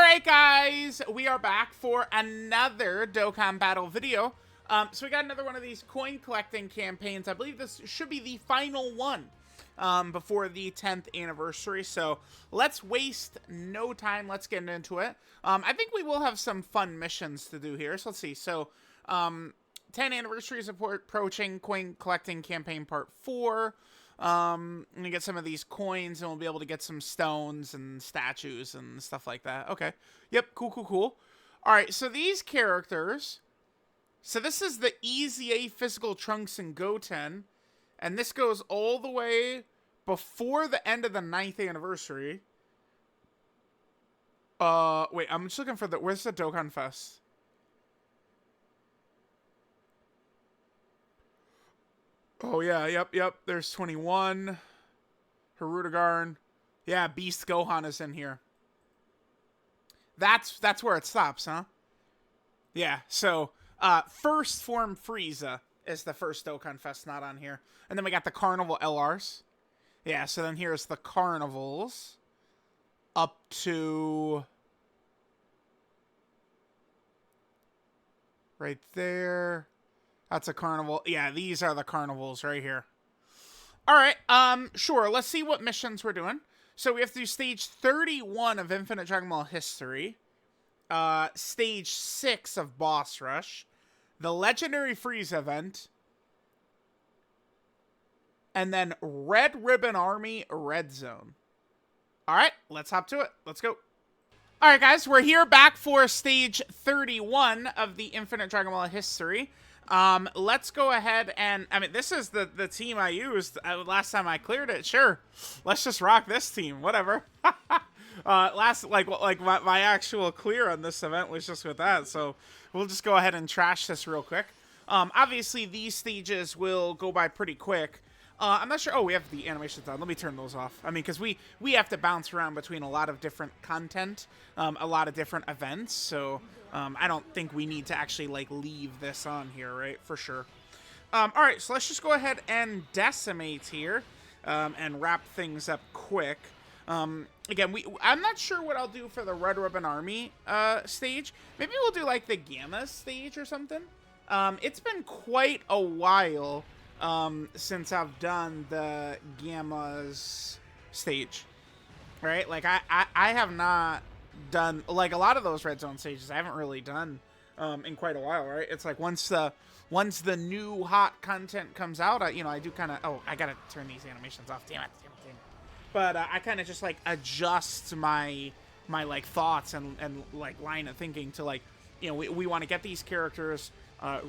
Alright guys, we are back for another Dokkan battle video. So we got another one of these coin collecting campaigns. I believe this should be the final one before the 10th anniversary. So let's waste no time. Let's get into it. I think we will have some fun missions to do here. So let's see. So 10 anniversary is approaching, coin collecting campaign part 4. I'm gonna get some of these coins and we'll be able to get some stones and statues and stuff like that. Okay. Yep. Cool. Alright, so these characters. So this is the EZA Physical Trunks and Goten. And this goes all the way before the end of the 9th anniversary. Wait, I'm just looking for the... Where's the Dokkan Fest? Oh, yeah, yep. There's 21. Harudagarn. Yeah, Beast Gohan is in here. That's where it stops, huh? Yeah, so, first form Frieza is the first Dokkan Fest not on here. And then we got the Carnival LRs. Yeah, so then here's the Carnivals. Up to... right there. That's a carnival. Yeah, these are the carnivals right here. All right, sure. Let's see what missions we're doing. So we have to do stage 31 of Infinite Dragon Ball History. Stage 6 of Boss Rush. The Legendary Frieza event. And then Red Ribbon Army Red Zone. All right, let's hop to it. Let's go. All right, guys, we're here back for stage 31 of the Infinite Dragon Ball History. Let's go ahead and, I mean, this is the team I used last time I cleared it. Sure. Let's just rock this team. Whatever. My actual clear on this event was just with that. So we'll just go ahead and trash this real quick. Obviously these stages will go by pretty quick. I'm not sure. Oh, we have the animations on. Let me turn those off. I mean, because we have to bounce around between a lot of different content, a lot of different events. So I don't think we need to actually like leave this on here, right? For sure. All right, so let's just go ahead and decimate here and wrap things up quick. Again, I'm not sure what I'll do for the Red Ribbon Army stage. Maybe we'll do like the Gamma stage or something. It's been quite a while since I've done the Gamma's stage, right? Like I have not done like a lot of those Red Zone stages. I haven't really done in quite a while, right? It's like once the new hot content comes out, I do kind of. Oh, I gotta turn these animations off. Damn it. But I kind of just like adjust my like thoughts and like line of thinking to like, we want to get these characters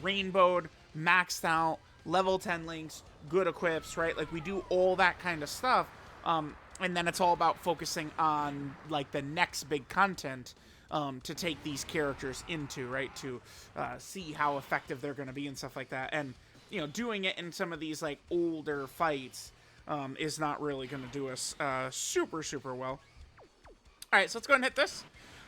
rainbowed, maxed out. Level 10 links, good equips, right? Like, we do all that kind of stuff. And then it's all about focusing on, like, the next big content to take these characters into, right? To see how effective they're going to be and stuff like that. And, doing it in some of these, like, older fights is not really going to do us super well. All right, so let's go ahead and hit this.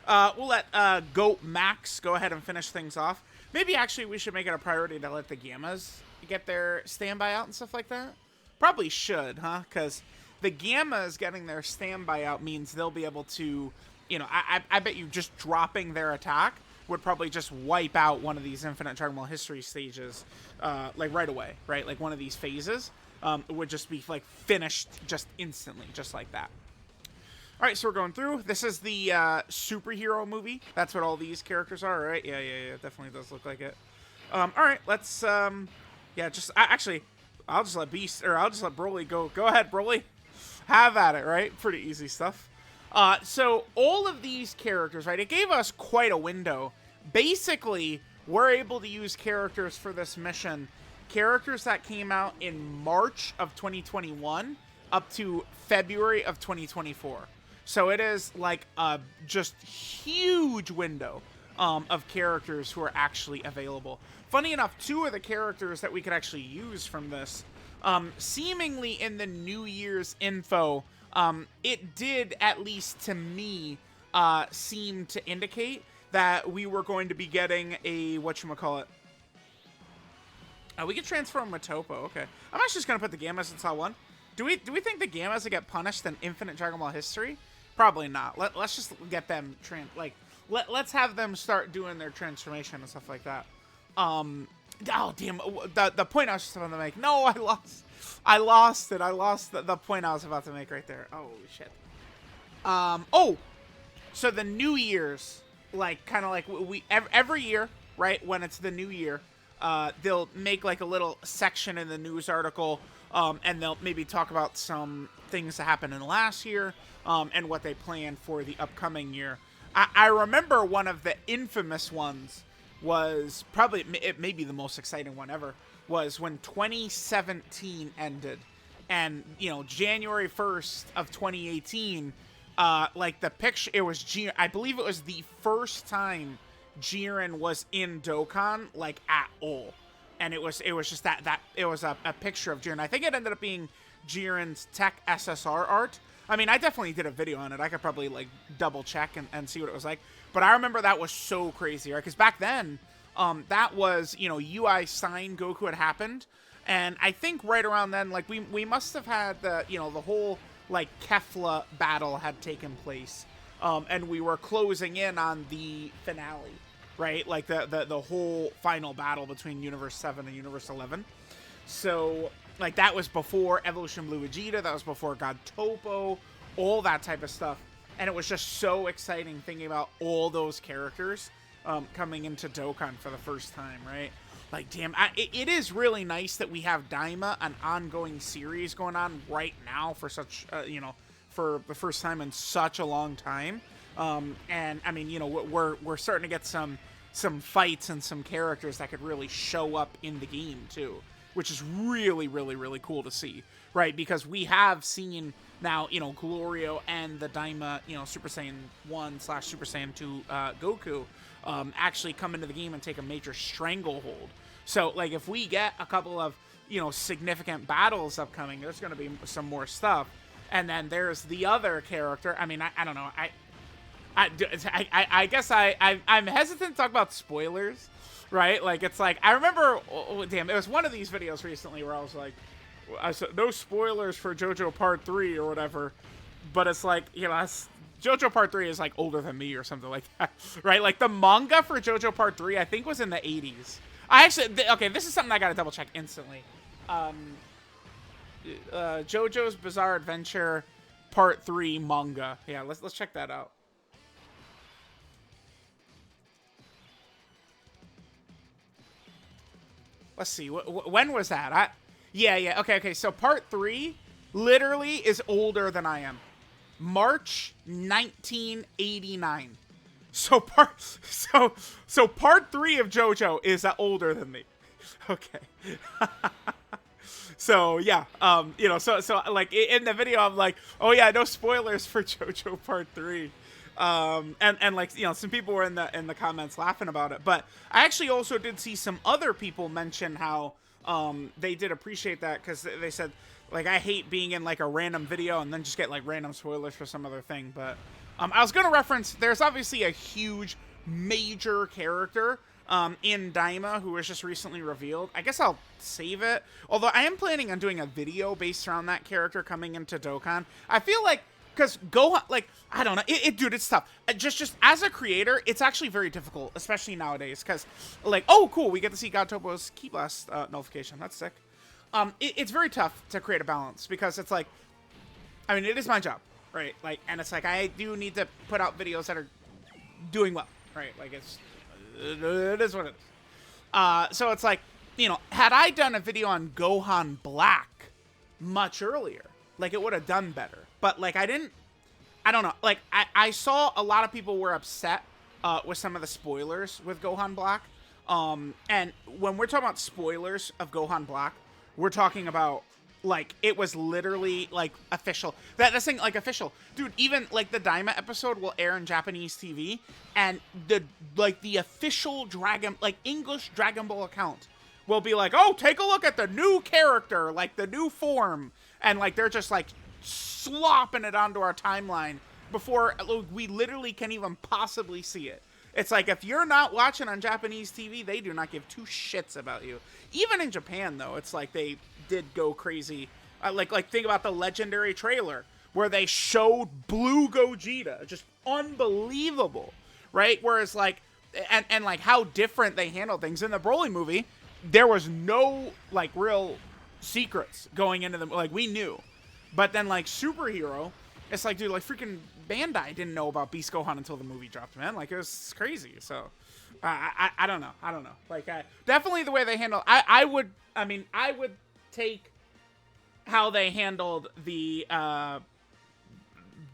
We'll let Goat Max go ahead and finish things off. Maybe, actually, we should make it a priority to let the Gammas get their standby out and stuff like that. Probably should, huh? Because the Gammas getting their standby out means they'll be able to, I bet you just dropping their attack would probably just wipe out one of these Infinite Dragon Ball History stages, like right away, right? Like one of these phases would just be like finished just instantly, just like that. All right, so we're going through. This is the superhero movie. That's what all these characters are, right? Yeah. Definitely does look like it. All right, let's actually, I'll just let Broly go. Go ahead, Broly. Have at it, right? Pretty easy stuff. So all of these characters, right? It gave us quite a window. Basically, we're able to use characters for this mission. Characters that came out in March of 2021 up to February of 2024. So it is like a just huge window of characters who are actually available. Funny enough, 2 of the characters that we could actually use from this, seemingly in the New Year's info, it did, at least to me, seem to indicate that we were going to be getting a, whatchamacallit. We can transform Matopo, okay. I'm actually just going to put the Gammas in Cell 1. Do we think the Gammas will get punished in Infinite Dragon Ball History? Probably not. Let's just get them let's have them start doing their transformation and stuff like that. Oh damn! The point I was just about to make. No, I lost. I lost it. I lost the point I was about to make right there. Oh shit. Oh, so the New Year's, like, kind of like we every year, right? When it's the New Year, they'll make like a little section in the news article, and they'll maybe talk about some things that happened in the last year, and what they plan for the upcoming year. I remember one of the infamous ones was probably, it may be the most exciting one ever, was when 2017 ended, and January 1st of 2018, like the picture, it was I believe it was the first time Jiren was in Dokkan, like, at all. And it was just that it was a picture of Jiren. I think it ended up being Jiren's Tech SSR art. I mean, I definitely did a video on it. I could probably, like, double check and see what it was like. But I remember that was so crazy, right? Because back then, that was, UI sign Goku had happened. And I think right around then, like, we must have had the whole, like, Kefla battle had taken place. And we were closing in on the finale, right? Like, the whole final battle between Universe 7 and Universe 11. So, like, that was before Evolution Blue Vegeta, that was before God Topo, all that type of stuff. And it was just so exciting thinking about all those characters coming into Dokkan for the first time, right? Like, damn, it is really nice that we have Daima, an ongoing series going on right now for such, for the first time in such a long time. And, I mean, we're starting to get some fights and some characters that could really show up in the game, too. Which is really, really, really cool to see, right? Because we have seen now, Glorio and the Daima, Super Saiyan 1 / Super Saiyan 2 Goku actually come into the game and take a major stranglehold. So, like, if we get a couple of, significant battles upcoming, there's going to be some more stuff. And then there's the other character. I mean, I don't know. I guess I'm hesitant to talk about spoilers. Right? Like, it's like, I remember, damn, it was one of these videos recently where I was like, I said, no spoilers for JoJo Part 3 or whatever, but it's like, JoJo Part 3 is, like, older than me or something like that, right? Like, the manga for JoJo Part 3, I think, was in the 80s. Okay, this is something I gotta double check instantly. JoJo's Bizarre Adventure Part 3 manga. Yeah, let's check that out. Let's see, when was that? Yeah, okay, so Part 3 literally is older than I am. March 1989. So Part 3 of JoJo is older than me. Okay. So, yeah, so like, in the video, I'm like, oh yeah, no spoilers for JoJo Part 3. And like, some people were in the comments laughing about it, but I actually also did see some other people mention how, they did appreciate that, because they said, like, I hate being in, like, a random video and then just get, like, random spoilers for some other thing, but, I was gonna reference, there's obviously a huge, major character, in Daima, who was just recently revealed. I guess I'll save it, although I am planning on doing a video based around that character coming into Dokkan. I feel like, because Gohan, like, I don't know, dude, it's tough. Just as a creator, it's actually very difficult, especially nowadays, because, like, oh, cool, we get to see God Topo's Key Blast notification. That's sick. It's very tough to create a balance, because it's like, I mean, it is my job, right? Like, and it's like, I do need to put out videos that are doing well, right? Like, it is what it is. So it's like, had I done a video on Gohan Black much earlier, like, it would have done better. But, like, I don't know. Like, I saw a lot of people were upset with some of the spoilers with Gohan Black. And when we're talking about spoilers of Gohan Black, we're talking about, like, it was literally, like, official. That's thing, like, official. Dude, even, like, the Daima episode will air in Japanese TV, and the official English Dragon Ball account will be like, oh, take a look at the new character, like, the new form. And, like, they're just, like, slopping it onto our timeline before we literally can even possibly see it. It's like, if you're not watching on Japanese TV, they do not give two shits about you. Even in Japan, though, it's like they did go crazy. Like think about the legendary trailer where they showed blue Gogeta, just unbelievable, right? Whereas like, and like how different they handle things in the Broly movie, there was no like real secrets going into them. Like we knew, but then like Superhero, it's like, dude, like freaking Bandai didn't know about Beast Gohan until the movie dropped, man. Like it was crazy. So I don't know. I don't know. Like definitely the way they handle. I would take how they handled the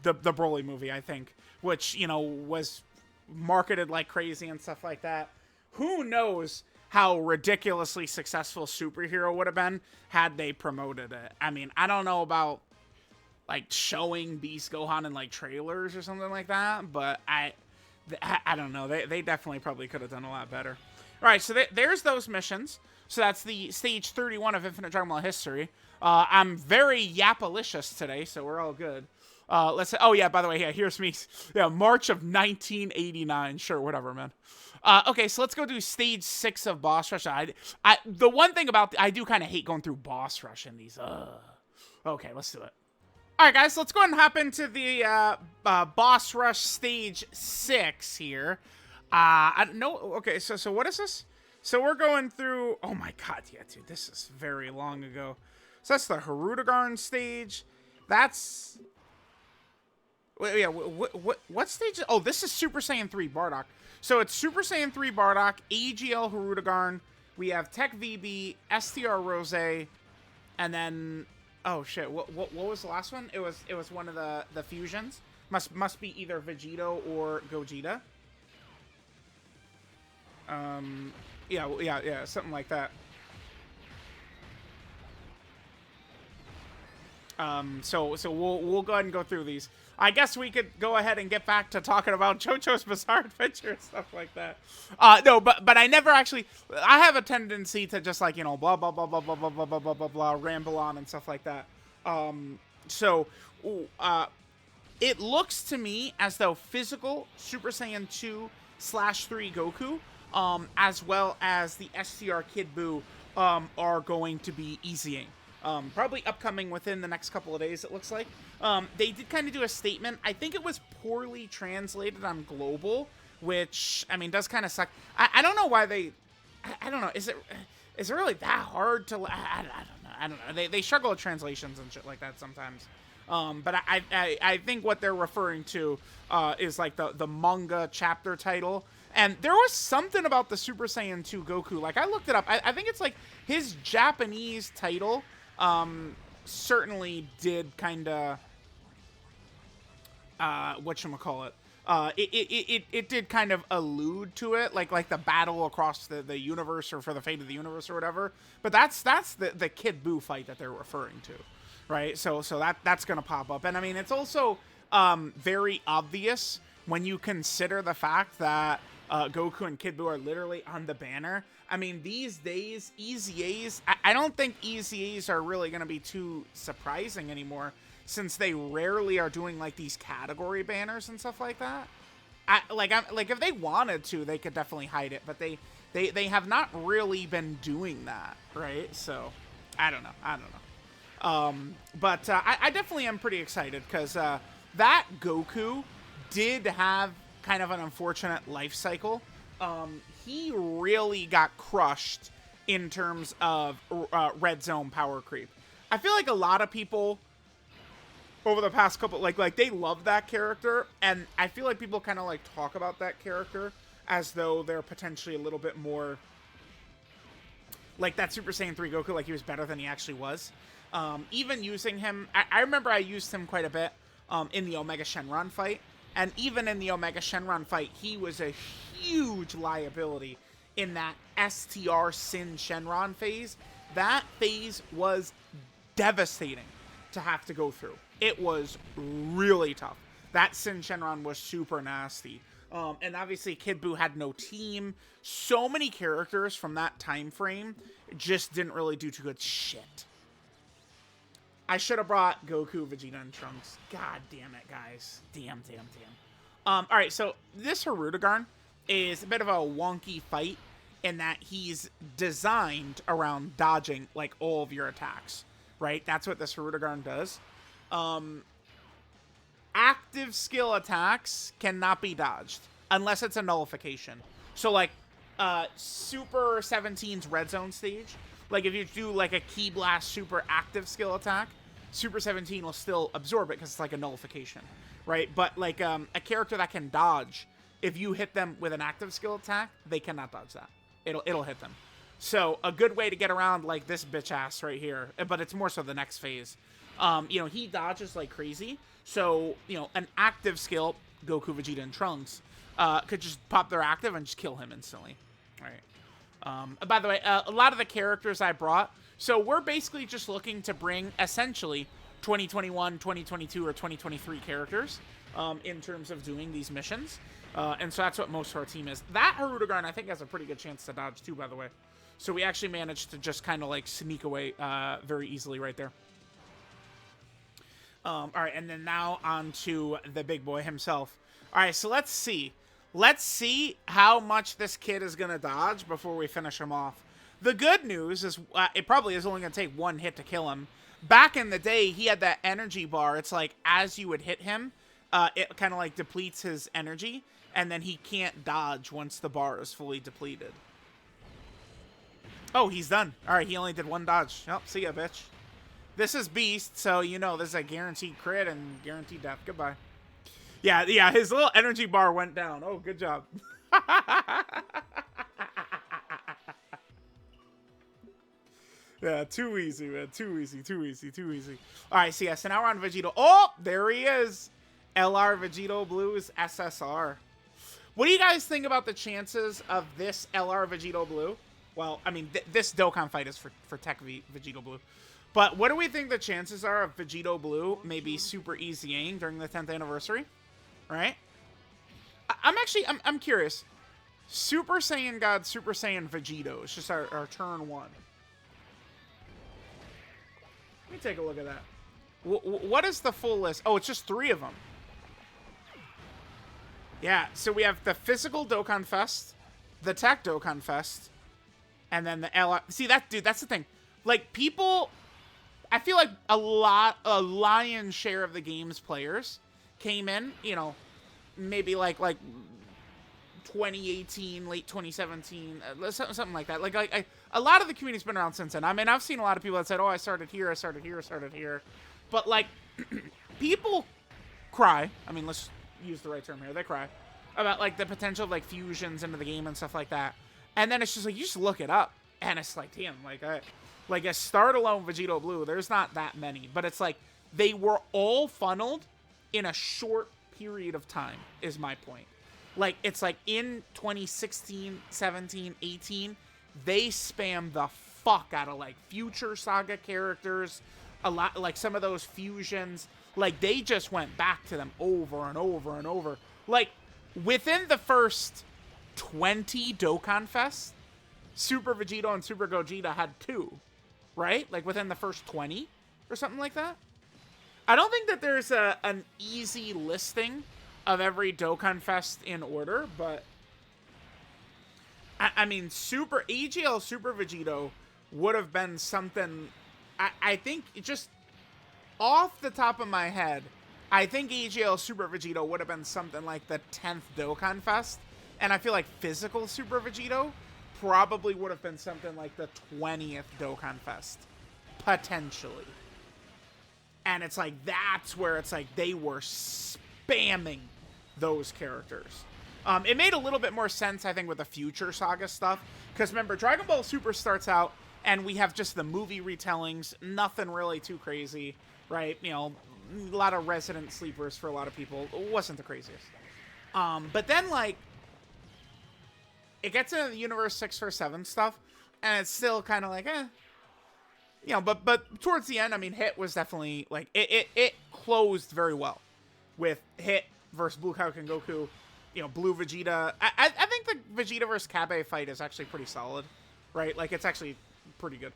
Broly movie, I think, which, you know, was marketed like crazy and stuff like that. Who knows how ridiculously successful Superhero would have been had they promoted it. I mean, I don't know about like showing Beast Gohan in like trailers or something like that, but I don't know. They definitely probably could have done a lot better. All right, so there's those missions. So that's the stage 31 of Infinite Dragon Ball history. I'm very yapalicious today, so we're all good. Let's say, oh yeah, by the way, yeah, here's me. Yeah, March of 1989. Sure, whatever, man. Okay, so let's go do stage 6 of Boss Rush. The one thing about, I do kind of hate going through Boss Rush in these. Okay, let's do it. All right, guys, so let's go ahead and hop into the Boss Rush stage 6 here. Okay, so what is this? So we're going through, oh my god, yeah, dude, this is very long ago. So that's the Hirudegarn stage. That's, wait, yeah, what stage? Oh, this is Super Saiyan 3 Bardock. So it's Super Saiyan 3 Bardock, AGL Hirudegarn. We have Tech VB, STR Rose, and then, oh shit, what was the last one? It was one of the fusions. Must be either Vegito or Gogeta. Yeah, something like that. So we'll go ahead and go through these. I guess we could go ahead and get back to talking about JoJo's Bizarre Adventure and stuff like that. No, but I never actually. I have a tendency to just like, you know, blah blah blah blah blah blah blah blah blah blah blah, ramble on and stuff like that. It looks to me as though physical Super Saiyan 2/3 Goku, as well as the STR Kid Buu, are going to be easying. Probably upcoming within the next couple of days, it looks like. They did kind of do a statement. I think it was poorly translated on Global, which, I mean, does kind of suck. I don't know why they... I don't know. Is it really that hard to... I don't know. They struggle with translations and shit like that sometimes. But I think what they're referring to is like the manga chapter title. And there was something about the Super Saiyan 2 Goku. Like, I looked it up. I think it's like his Japanese title... certainly did kind of, whatchamacallit, it did kind of allude to it, like the battle across the universe, or for the fate of the universe or whatever. But that's the Kid Buu fight that they're referring to, right? So that's gonna pop up. And I mean, it's also very obvious when you consider the fact that Goku and Kid Buu are literally on the banner. I mean, these days, EZAs, I don't think EZAs are really going to be too surprising anymore, since they rarely are doing, like, these category banners and stuff like that. Like, if they wanted to, they could definitely hide it, but they have not really been doing that, right? So, I don't know. But I definitely am pretty excited, because that Goku did have kind of an unfortunate life cycle. He really got crushed in terms of red zone power creep. I feel like a lot of people over the past couple, like they love that character, and I feel like people kind of like talk about that character as though they're potentially a little bit more like that Super Saiyan 3 Goku, like he was better than he actually was. Even using him, I remember I used him quite a bit in the Omega Shenron fight. And even in the Omega Shenron fight, he was a huge liability in that STR Sin Shenron phase. That phase was devastating to have to go through. It was really tough. That Sin Shenron was super nasty. And obviously Kid Buu had no team. So many characters from that time frame just didn't really do too good. Shit. I should have brought Goku, Vegeta, and Trunks. God damn it, guys. Damn. Alright, so this Hirudegarn is a bit of a wonky fight in that he's designed around dodging, like, all of your attacks. Right? That's what this Hirudegarn does. active skill attacks cannot be dodged unless it's a nullification. So like Super 17's red zone stage, like if you do like a Ki Blast super active skill attack, Super 17 will still absorb it because it's like a nullification, right? But like a character that can dodge, if you hit them with an active skill attack, they cannot dodge that. It'll hit them. So a good way to get around like this bitch ass right here, but it's more so the next phase. You know, he dodges like crazy. So, you know, an active skill, Goku, Vegeta, and Trunks, could just pop their active and just kill him instantly. All right. By the way, a lot of the characters I brought, so we're basically just looking to bring essentially 2021, 2022, or 2023 characters in terms of doing these missions. And so that's what most of our team is. That Harudegarn, I think, has a pretty good chance to dodge too, by the way. So we actually managed to just kind of like sneak away very easily right there. All right, and then now on to the big boy himself. All right, so let's see. Let's see how much this kid is going to dodge before we finish him off. The good news is it probably is only going to take one hit to kill him. Back in the day, he had that energy bar. It's like as you would hit him, it kind of like depletes his energy, and then he can't dodge once the bar is fully depleted. Oh, he's done. All right, he only did one dodge. Oh, see ya, bitch. This is Beast, so you know this is a guaranteed crit and guaranteed death. Goodbye. Yeah, his little energy bar went down. Oh, good job. Yeah, too easy, man. Too easy. All right, so yeah, so now we're on Vegito. Oh, there he is. LR Vegito Blue's SSR. What do you guys think about the chances of this LR Vegito Blue? Well, I mean, this Dokkan fight is for Tech Vegito Blue. But what do we think the chances are of Vegito Blue maybe super easying during the 10th anniversary? Right? I'm curious. Super Saiyan God, Super Saiyan Vegito. It's just our turn one. Let me take a look at that. What is the full list? Oh, it's just 3 of them. Yeah, so we have the physical Dokkan Fest, the Tech Dokkan Fest, and then the LR. See, that's the thing. Like, people, I feel like a lion's share of the game's players came in, you know, maybe like 2018, late 2017, something like that. Like a lot of the community's been around since then. I mean, I've seen a lot of people that said, oh, I started here. But, like, people cry. I mean, let's use the right term here. They cry about, like, the potential of, like, fusions into the game and stuff like that. And then it's just, like, you just look it up. And it's like, damn, like a start-alone Vegito Blue, there's not that many. But it's like, they were all funneled in a short period of time, is my point. Like, it's like in 2016, 17, 18, they spammed the fuck out of, like, Future Saga characters, a lot, like, some of those fusions. Like, they just went back to them over and over and over. Like, within the first 20 Dokkan Fests, Super Vegito and Super Gogeta had 2, right? Like, within the first 20 or something like that. I don't think that there's an easy listing of every Dokkan Fest in order, but I mean, AGL Super Vegito would have been something. I think just off the top of my head, I think AGL Super Vegito would have been something like the 10th Dokkan Fest, and I feel like physical Super Vegito probably would have been something like the 20th Dokkan Fest, potentially. And it's like, that's where it's like they were spamming those characters. It made a little bit more sense, I think, with the Future Saga stuff. Because remember, Dragon Ball Super starts out, and we have just the movie retellings. Nothing really too crazy, right? You know, a lot of resident sleepers for a lot of people. It wasn't the craziest. But then, like, it gets into the Universe 6 for 7 stuff, and it's still kind of like, you know, but towards the end, I mean, Hit was definitely, like, it closed very well with Hit versus Blue Kaioken Goku, you know, Blue Vegeta. I think the Vegeta versus Kabe fight is actually pretty solid, right? Like, it's actually pretty good.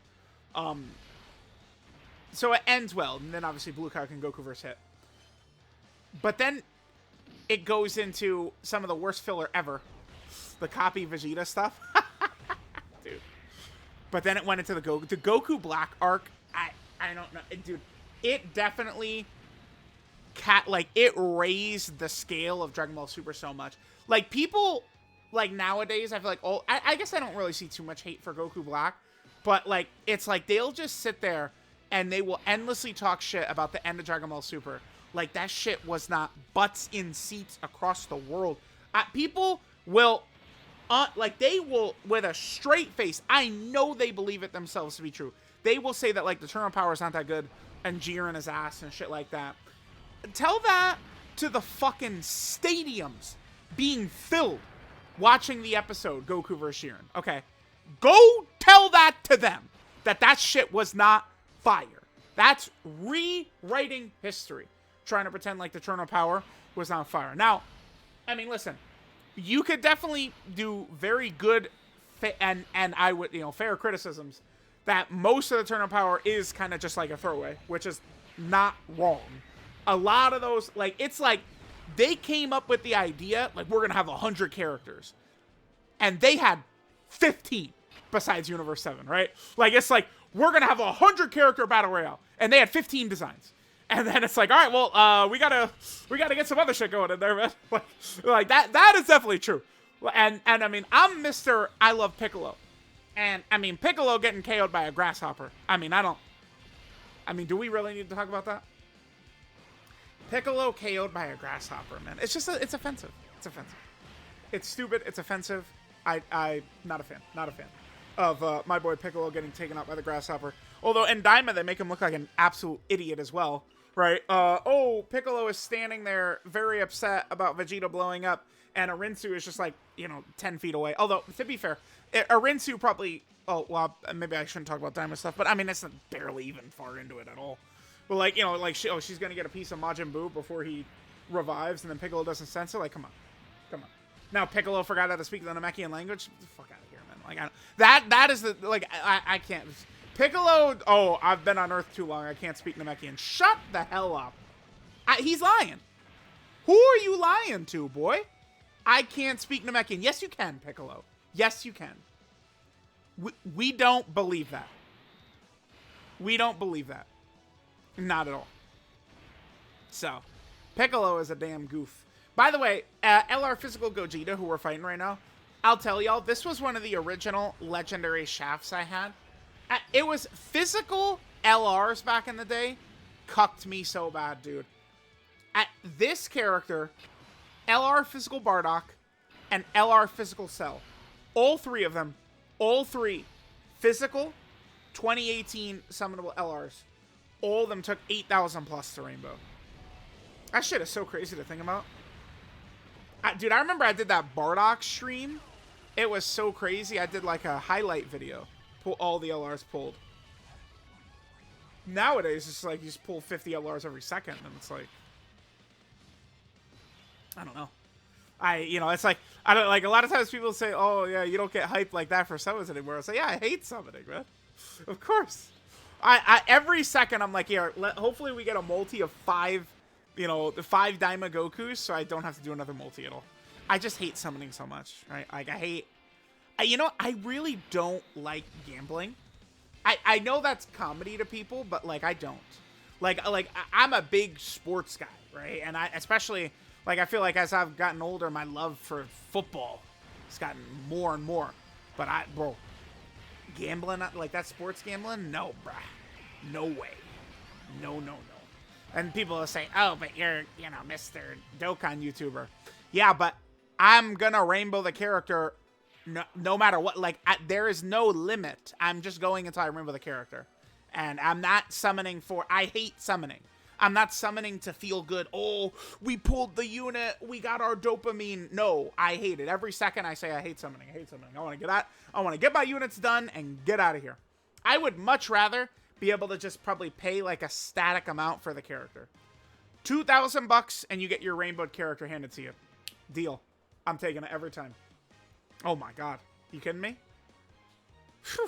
So it ends well, and then obviously Blue Kaioken Goku versus Hit. But then it goes into some of the worst filler ever. The copy Vegeta stuff. Dude. But then it went into the Goku Black arc. I don't know. Dude, it definitely like it raised the scale of Dragon Ball Super so much. Like people, like nowadays, I feel like, oh, I guess I don't really see too much hate for Goku Black, but like it's like they'll just sit there and they will endlessly talk shit about the end of Dragon Ball Super. Like that shit was not butts in seats across the world. People will, like they will with a straight face. I know they believe it themselves to be true. They will say that like the Turner Power is not that good and Jiren his ass and shit like that. Tell that to the fucking stadiums being filled watching the episode Goku vs. Jiren. Okay. Go tell that to them. That shit was not fire. That's rewriting history. Trying to pretend like the Turner Power was not fire. Now, I mean, listen. You could definitely do very good and I would, fair criticisms that most of the Turner Power is kind of just like a throwaway, which is not wrong. A lot of those, like, it's like they came up with the idea, like, we're going to have 100 characters. And they had 15 besides Universe 7, right? Like, it's like, we're going to have 100 character battle royale. And they had 15 designs. And then it's like, all right, well, we gotta get some other shit going in there, man. like that is definitely true. And I mean, I'm Mr. I love Piccolo. And I mean, Piccolo getting KO'd by a grasshopper. I mean, do we really need to talk about that? Piccolo KO'd by a grasshopper, man. It's just, it's offensive. It's offensive. It's stupid. It's offensive. I'm not a fan. Not a fan of my boy Piccolo getting taken out by the grasshopper. Although in Daima, they make him look like an absolute idiot as well. Right? Piccolo is standing there very upset about Vegeta blowing up. And Arinsu is just like, 10 feet away. Although, to be fair, Arinsu probably... Oh, well, maybe I shouldn't talk about Daima stuff. But, I mean, it's barely even far into it at all. But, like, she's going to get a piece of Majin Buu before he revives. And then Piccolo doesn't sense it. Like, come on. Come on. Now, Piccolo forgot how to speak the Namekian language. Get the fuck out of here, man. Like, that is the... Like, I can't... Piccolo... Oh, I've been on Earth too long. I can't speak Namekian. Shut the hell up. He's lying. Who are you lying to, boy? I can't speak Namekian. Yes, you can, Piccolo. Yes, you can. We don't believe that. We don't believe that. Not at all. So, Piccolo is a damn goof. By the way, LR Physical Gogeta, who we're fighting right now, I'll tell y'all, this was one of the original legendary shafts I had. It was physical LRs back in the day. Cucked me so bad, dude. This character... LR Physical Bardock, and LR Physical Cell. All three of them, physical, 2018 summonable LRs. All of them took 8,000 plus to Rainbow. That shit is so crazy to think about. Dude, I remember I did that Bardock stream. It was so crazy. I did like a highlight video. Pull all the LRs pulled. Nowadays, it's like you just pull 50 LRs every second, and it's like... I don't know. It's like, I don't like, a lot of times people say, oh, yeah, you don't get hyped like that for summons anymore. I say, yeah, I hate summoning, man. Of course. Every second, I'm like, yeah, hopefully we get a multi of 5, the 5 Daima Gokus, so I don't have to do another multi at all. I just hate summoning so much, right? Like, I really don't like gambling. I know that's comedy to people, but, like, I don't. Like, I'm a big sports guy, right? And especially... Like, I feel like as I've gotten older, my love for football has gotten more and more. But bro, gambling, like that sports gambling? No, bruh. No way. No. And people will say, oh, but you're, Mr. Dokkan YouTuber. Yeah, but I'm gonna rainbow the character no matter what. Like, there is no limit. I'm just going until I rainbow the character. And I'm not summoning I hate summoning. I'm not summoning to feel good. Oh, we pulled the unit. We got our dopamine. No, I hate it. Every second I say I hate summoning. I hate summoning. I want to get my units done and get out of here. I would much rather be able to just probably pay like a static amount for the character. $2,000 and you get your rainbowed character handed to you. Deal. I'm taking it every time. Oh my God. You kidding me? Whew.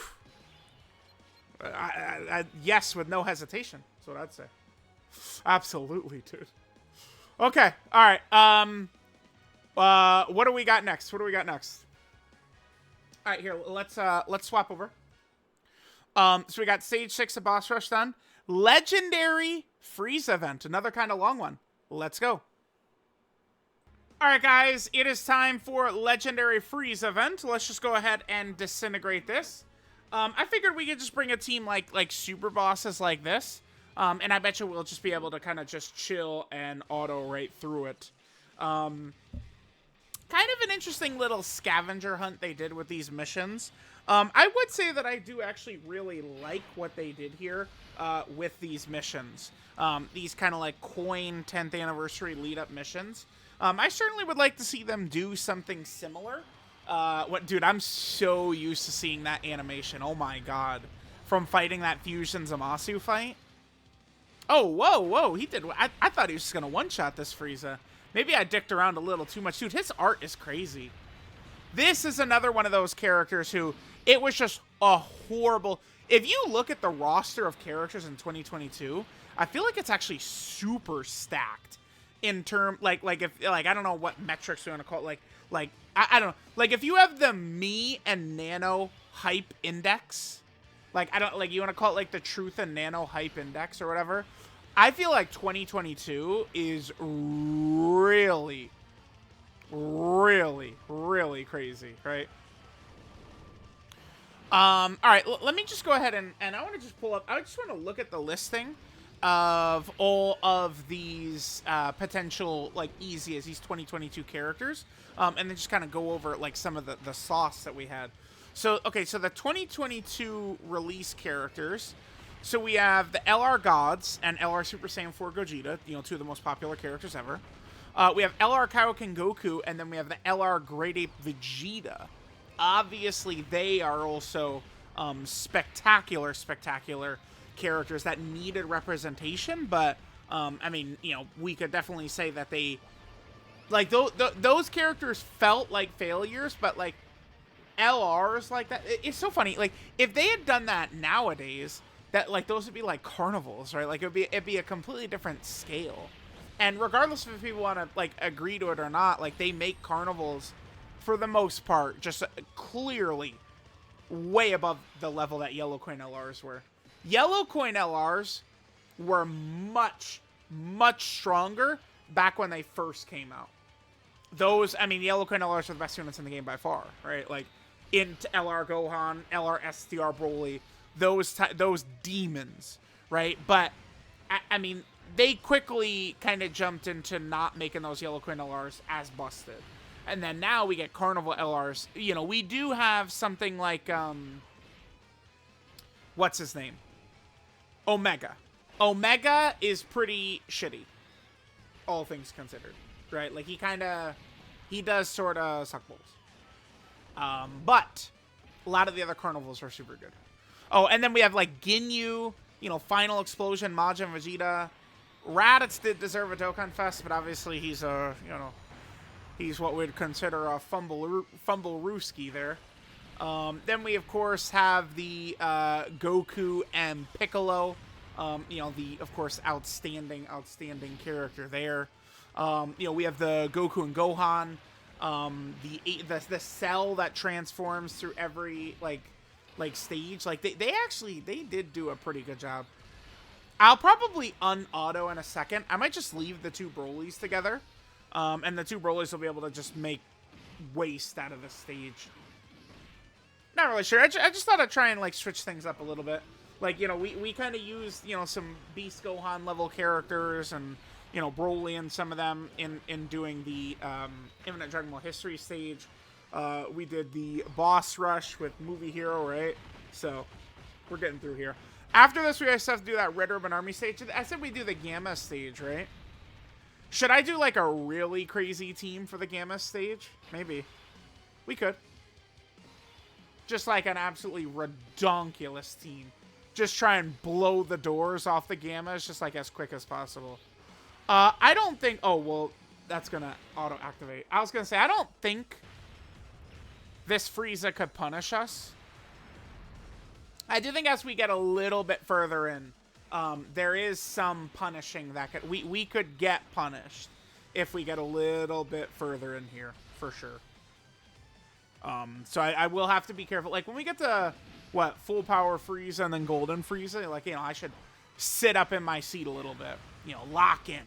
Yes, with no hesitation. That's what I'd say. Absolutely, dude. Okay, all right. What do we got next? All right, here, let's swap over. So we got Stage 6 of Boss Rush done. Legendary Frieza event, another kind of long one. let's go. Alright guys, it is time for Legendary Frieza event. Let's just go ahead and disintegrate this. I figured we could just bring a team like super bosses like this. And I bet you we'll just be able to kind of just chill and auto right through it. Kind of an interesting little scavenger hunt they did with these missions. I would say that I do actually really like what they did here with these missions. These kind of like coin 10th anniversary lead up missions. I certainly would like to see them do something similar. Dude, I'm so used to seeing that animation. Oh my god. From fighting that Fusion Zamasu fight. Oh, whoa, he did. I thought he was just going to one-shot this Frieza. Maybe I dicked around a little too much. Dude, his art is crazy. This is another one of those characters who, it was just a horrible... If you look at the roster of characters in 2022, I feel like it's actually super stacked. In term, like if I don't know what metrics we want to call it, I don't know, like if you have the me and Nano hype index, you want to call it like the Truth and Nano hype index or whatever. I feel like 2022 is really, really, really crazy, right? All right, let me just go ahead and I want to just pull up. I just want to look at the listing of all of these potential like easy as these 2022 characters, and then just kind of go over like some of the sauce that we had. So okay, so the 2022 release characters. So we have the LR Gods and LR Super Saiyan 4 Gogeta, you know, two of the most popular characters ever. We have LR Kaioken Goku, and then we have the LR Great Ape Vegeta. Obviously, they are also spectacular characters that needed representation, but I mean, you know, we could definitely say that they like those characters felt like failures, but like LRs like that, it's so funny. Like if they had done that nowadays, that like those would be like carnivals, right? Like it'd be a completely different scale. And regardless of if people want to like agree to it or not, like they make carnivals for the most part just clearly way above the level that Yellow Coin LRs were. Yellow Coin LRs were much stronger back when they first came out. Those, I mean, Yellow Coin LRs are the best units in the game by far, right? Like, into LR Gohan, LR STR Broly, those demons, right? But, I mean, they quickly kind of jumped into not making those Yellow Coin LRs as busted. And then now we get Carnival LRs. You know, we do have something like, what's his name? Omega. Omega is pretty shitty, all things considered, right? Like, he does sort of suck balls. But a lot of the other carnivals are super good. Oh, and then we have, like, Ginyu, you know, Final Explosion, Majin Vegeta. Raditz did deserve a Dokkan Fest, but obviously he's a, you know, he's what we'd consider a fumble-rooski there. Then we, of course, have the Goku and Piccolo. You know, the, of course, outstanding character there. You know, we have the Goku and Gohan. The cell that transforms through every, like stage. Like, they did do a pretty good job. I'll probably un-auto in a second. I might just leave the two Brolys together. And the two Brolys will be able to just make waste out of the stage. Not really sure. I just thought I'd try and, like, switch things up a little bit. Like, you know, we kind of used, you know, some Beast Gohan level characters and, you know, Broly and some of them in doing the Infinite Dragon Ball History stage. We did the Boss Rush with Movie Hero, right? So, we're getting through here. After this, we just have to do that Red Ribbon Army stage. I said we do the Gamma stage, right? Should I do, like, a really crazy team for the Gamma stage? Maybe. We could. Just, like, an absolutely redonkulous team. Just try and blow the doors off the Gammas just, like, as quick as possible. I don't think... Oh, well, that's gonna auto-activate. I was gonna say, I don't think this Frieza could punish us. I do think as we get a little bit further in, there is some punishing that could... We could get punished if we get a little bit further in here, for sure. So I will have to be careful. Like, when we get to, what, full power Frieza and then golden Frieza, like, you know, I should sit up in my seat a little bit. You know, lock in.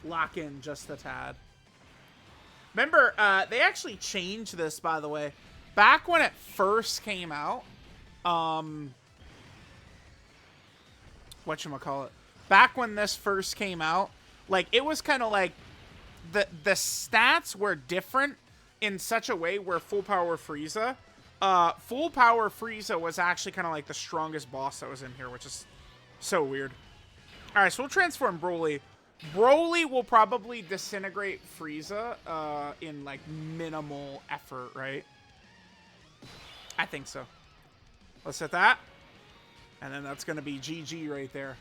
lock in just a tad. Remember, they actually changed this, by the way. Back when it first came out, whatchamacallit? Back when this first came out, like, it was kind of like, the stats were different in such a way where Full Power Frieza, was actually kind of like the strongest boss that was in here, which is so weird. Alright, so we'll transform Broly. Broly will probably disintegrate Frieza in, like, minimal effort, right? I think so. Let's hit that. And then that's going to be GG right there.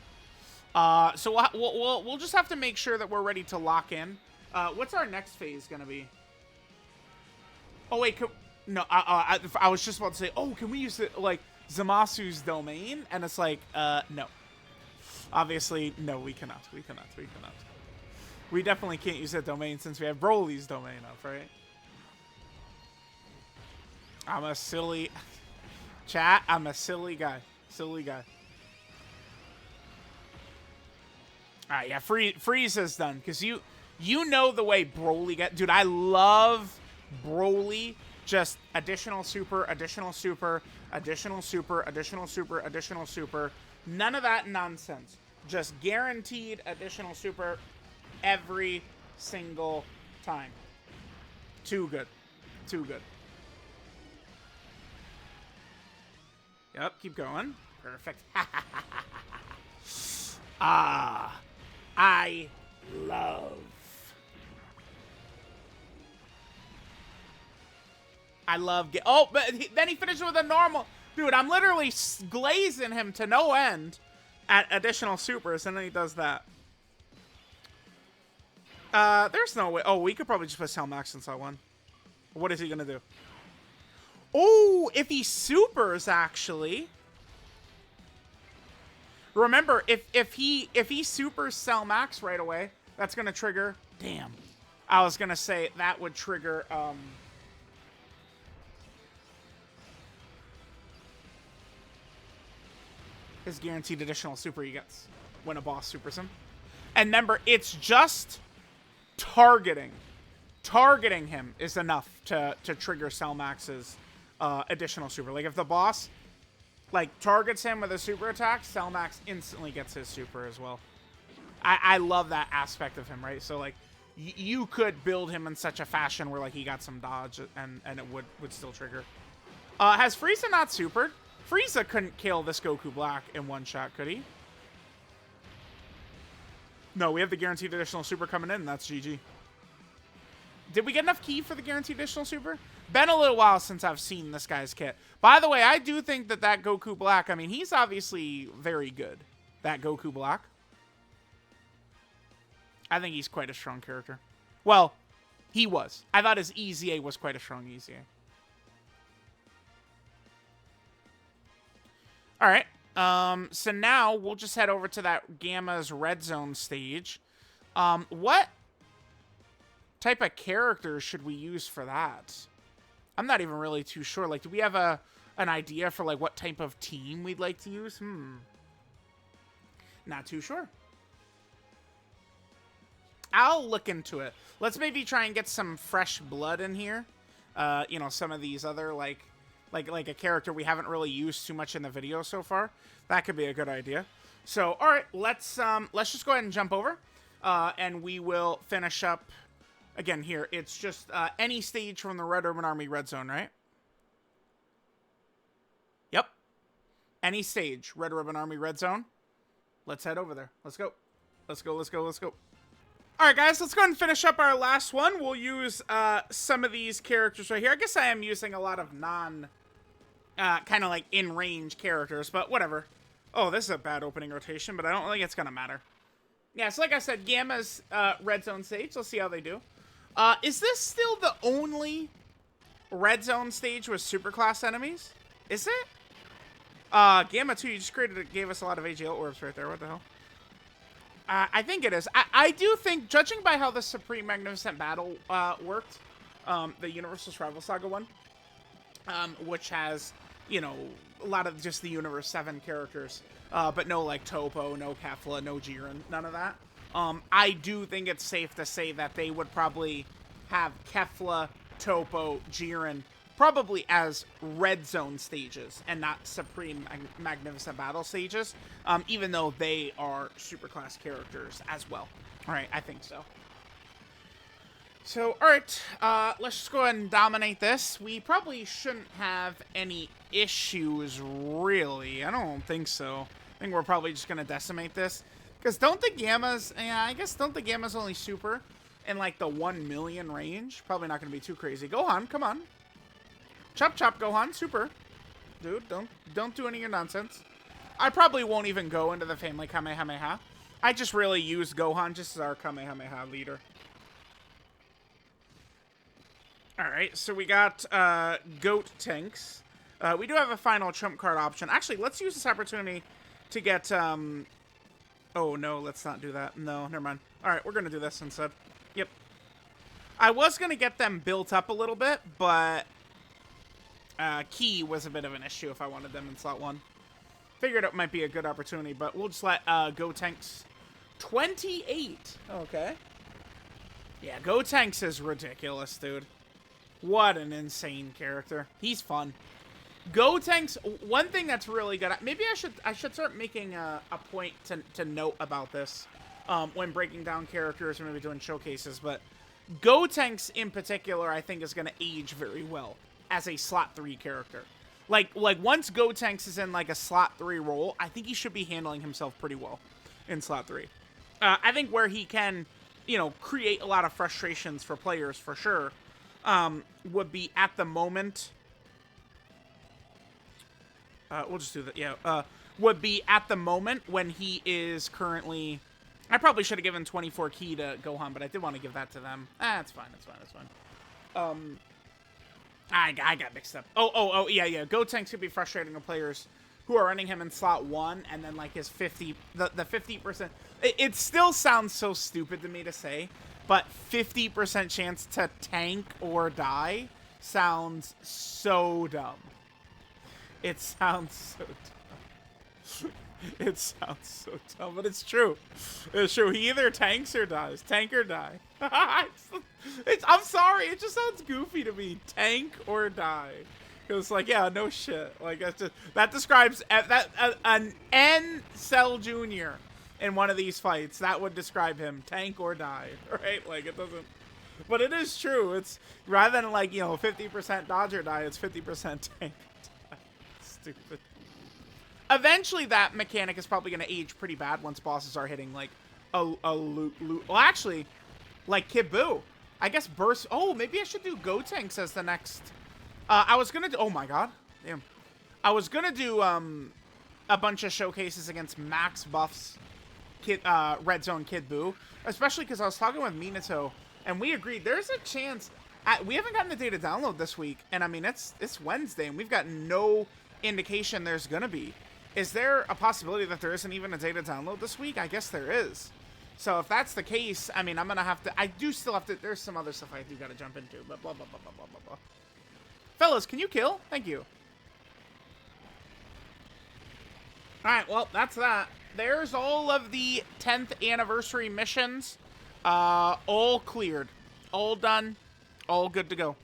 So we'll just have to make sure that we're ready to lock in. What's our next phase going to be? Oh, wait. No, I was just about to say, oh, can we use it, like, Zamasu's domain? And it's like, no. Obviously, no, we cannot. We cannot. We cannot. We definitely can't use that domain since we have Broly's domain up, right? I'm a silly... Chat, I'm a silly guy. Silly guy. Alright, yeah, Frieza's done. Because you know the way Broly gets... Dude, I love Broly. Just additional super, additional super, additional super, additional super, additional super. None of that nonsense. Just guaranteed additional super every single time. Too good. Too good. Yep, keep going. Perfect. Ah, I love. Oh, but then he finished with a normal. Dude, I'm literally glazing him to no end at additional supers, and then he does that. There's no way. Oh, we could probably just put Cell Max inside one. What is he gonna do? Oh, if he supers, actually. Remember, if he supers Cell Max right away, that's gonna trigger. Damn. I was gonna say that would trigger. His guaranteed additional super he gets when a boss supers him. And remember, it's just targeting. Targeting him is enough to trigger Cell Max's additional super. Like, if the boss, like, targets him with a super attack, Cell Max instantly gets his super as well. I love that aspect of him, right? So, like, you could build him in such a fashion where, like, he got some dodge and it would still trigger. Has Frieza not supered? Frieza couldn't kill this Goku Black in one shot, could he? No, we have the guaranteed additional super coming in, and that's GG. Did we get enough key for the guaranteed additional super? Been a little while since I've seen this guy's kit. By the way, I do think that Goku Black, I mean, he's obviously very good. That Goku Black. I think he's quite a strong character. Well, he was. I thought his EZA was quite a strong EZA. Alright, so now we'll just head over to that Gamma's Red Zone stage. What type of character should we use for that? I'm not even really too sure. Like, do we have an idea for, like, what type of team we'd like to use? Not too sure. I'll look into it. Let's maybe try and get some fresh blood in here. You know, some of these other, like a character we haven't really used too much in the video so far. That could be a good idea. So, all right, let's just go ahead and jump over, and we will finish up again here. It's just any stage from the Red Urban Army Red Zone, right? Yep. Any stage, Red Urban Army Red Zone. Let's head over there. Let's go. Let's go. Let's go. Let's go. All right, guys, let's go ahead and finish up our last one. We'll use some of these characters right here. I guess I am using a lot of kind of like in-range characters, but whatever. Oh, this is a bad opening rotation, but I don't think it's going to matter. Yeah, so like I said, Gamma's Red Zone stage. Let's see how they do. Is this still the only Red Zone stage with superclass enemies? Is it? Gamma 2, you just gave us a lot of AGL orbs right there. What the hell? I think it is. I do think, judging by how the Supreme Magnificent Battle worked, the Universal Rival Saga one, which has, you know, a lot of just the Universe 7 characters, but no, like, Topo, no Kefla, no Jiren, none of that. I do think it's safe to say that they would probably have Kefla, Topo, Jiren probably as red zone stages and not Supreme Magnificent Battle stages, even though they are superclass characters as well. All right, I think so. So, all right, let's just go ahead and dominate this. We probably shouldn't have any issues, really. I don't think so. I think we're probably just going to decimate this. Because don't the Gammas, yeah, I guess don't the Gammas only super in, like, the 1 million range? Probably not going to be too crazy. Gohan, come on. Chop, chop, Gohan, super. Dude, don't do any of your nonsense. I probably won't even go into the family Kamehameha. I just really use Gohan just as our Kamehameha leader. Alright, so we got Goat Tanks. We do have a final trump card option. Actually, let's use this opportunity to get... Oh, no, let's not do that. No, never mind. Alright, we're going to do this instead. Yep. I was going to get them built up a little bit, but... Key was a bit of an issue if I wanted them in slot 1. Figured it might be a good opportunity, but we'll just let Goat Tanks... 28! Okay. Yeah, Goat Tanks is ridiculous, dude. What an insane character. He's fun. Gotenks, one thing that's really good. Maybe I should start making a point to note about this when breaking down characters or maybe doing showcases. But Gotenks in particular, I think, is going to age very well as a slot 3 character. Like once Gotenks is in like a slot 3 role, I think he should be handling himself pretty well in slot 3. I think where he can, you know, create a lot of frustrations for players for sure. Would be at the moment. We'll just do that. Yeah. Would be at the moment when he is currently. I probably should have given 24 key to Gohan, but I did want to give that to them. It's fine. It's fine. It's fine. I got mixed up. Oh, yeah. Gotenks could be frustrating to players who are running him in slot 1, and then like his 50, the 50%. It still sounds so stupid to me to say. But 50% chance to tank or die sounds so dumb. It sounds so dumb. It sounds so dumb, but it's true. It's true. He either tanks or dies. Tank or die. I'm sorry. It just sounds goofy to me. Tank or die. Because, like, yeah, no shit. Like, that describes an N Cell Jr. in one of these fights. That would describe him. Tank or die. Right? Like, it doesn't... But it is true. It's... Rather than, like, you know, 50% dodge or die, it's 50% tank or die. Stupid. Eventually, that mechanic is probably going to age pretty bad once bosses are hitting, like, well, actually, like, Kid Buu. I guess Burst... Oh, maybe I should do Gotenks as the next... I was going to do... Oh, my God. Damn. I was going to do, a bunch of showcases against max buffs Red Zone Kid Buu, especially because I was talking with Minato, and we agreed there's a chance... we haven't gotten the data download this week, and I mean, it's Wednesday, and we've got no indication there's going to be. Is there a possibility that there isn't even a data download this week? I guess there is. So if that's the case, I mean, I'm going to have to... I do still have to... There's some other stuff I do got to jump into, but blah, blah, blah, blah, blah, blah, blah. Fellas, can you kill? Thank you. Alright, well, that's that. There's all of the 10th anniversary missions. All cleared. All done. All good to go.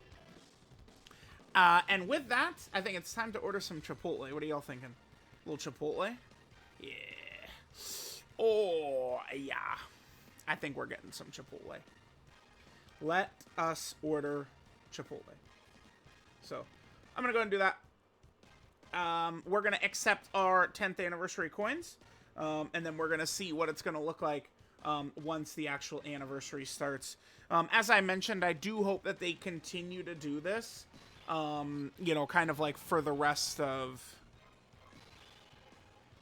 And with that, I think it's time to order some Chipotle. What are y'all thinking? A little Chipotle? Yeah. Oh, yeah. I think we're getting some Chipotle. Let us order Chipotle. So, I'm going to go and do that. We're going to accept our 10th anniversary coins. And then we're going to see what it's going to look like once the actual anniversary starts. As I mentioned, I do hope that they continue to do this. You know, kind of like for the rest of...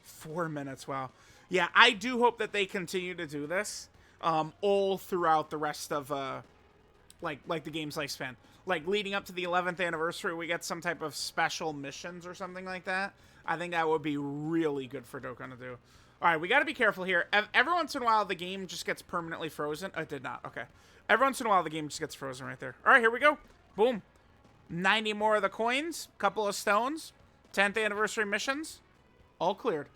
4 minutes, wow. Yeah, I do hope that they continue to do this all throughout the rest of, like the game's lifespan. Like, leading up to the 11th anniversary, we get some type of special missions or something like that. I think that would be really good for Dokkan to do. All right, we got to be careful here. Every once in a while, the game just gets permanently frozen. Oh, it did not. Okay. Every once in a while, the game just gets frozen right there. All right, here we go. Boom. 90 more of the coins. Couple of stones. 10th anniversary missions. All cleared.